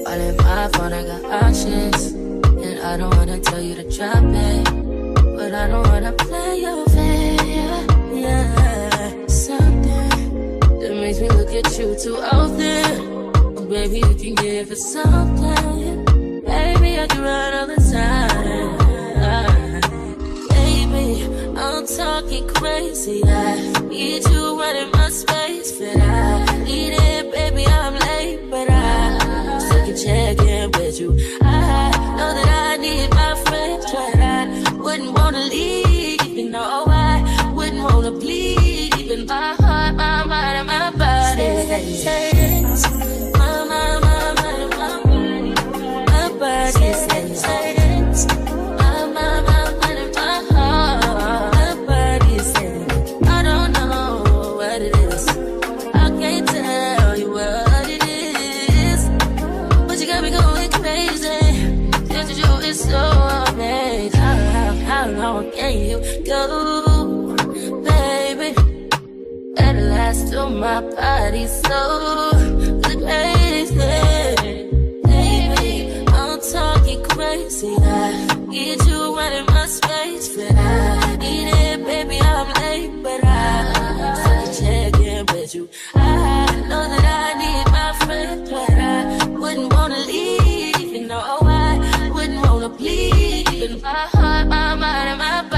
While in my phone I got options, and I don't wanna tell you to drop it, but I don't wanna play your fair. Yeah, something that makes me look at you too often. Oh, baby, you can give it something. Baby, I do it all the time. Baby, I'm talking crazy. I need you right in my space, but I need it, baby. I'm late, but I still can check in with you. I know that I need my friends, but I wouldn't wanna leave. You know I wouldn't wanna bleed. Even my heart, my mind, and my body. My mind, my body. My body says my mind, and my heart. My body says I don't know what it is. I can't tell you what it is, but you got me going crazy. Just you is so amazing. How long can you go, baby? Better last till my body's so crazy. Baby, I'm talking crazy. I need you right in my space, but I need it, baby. I'm late, but I still check in with you. I know that I need my friend, but I wouldn't wanna leave. You know I wouldn't wanna bleed. Even my heart, my mind, and my body.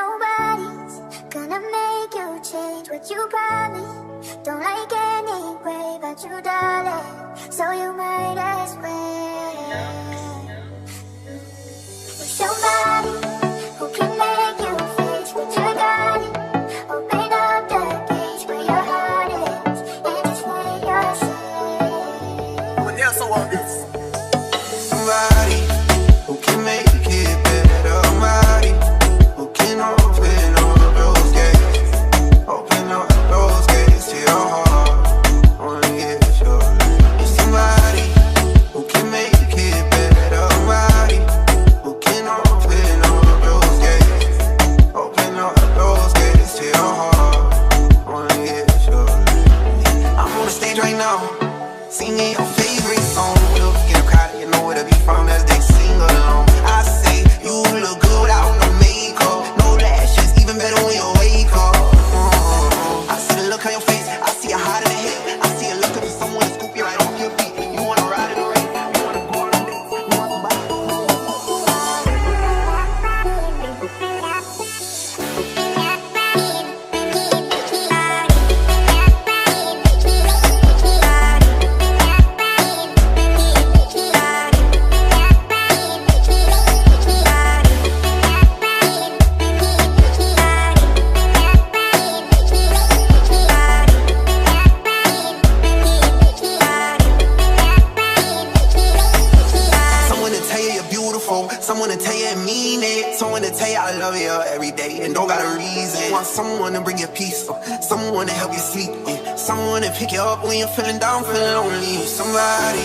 nobody's gonna make you change what you probably don't like anyway, but you darling, so you might as well. With somebody who can make you face what you got it. Open up the gates where your heart is and just let yourself. But yeah, so this. Somebody who can make it better. Somebody who can open up those gates. Open up those gates to your heart. Wanna get your love. Somebody who can make it better. Somebody who can open up those gates. Open up those gates to your heart. Wanna get your love. I'm on the stage right now, singing your favorite song. Look in the crowd, you know where to be from as they sing along. I say you look good without no makeup, no lashes, even better when you wake up. I see the look on your face, I see you hot in the head, I see you looking for someone to scoop you right off your feet. You wanna ride in the rain, you wanna go on a date, you wanna buy. Someone to tell you you're beautiful, someone to tell you I mean it, someone to tell you I love you every day and don't got a reason. Want someone to bring you peace, someone to help you sleep, someone to pick you up when you're feeling down, feeling lonely. Somebody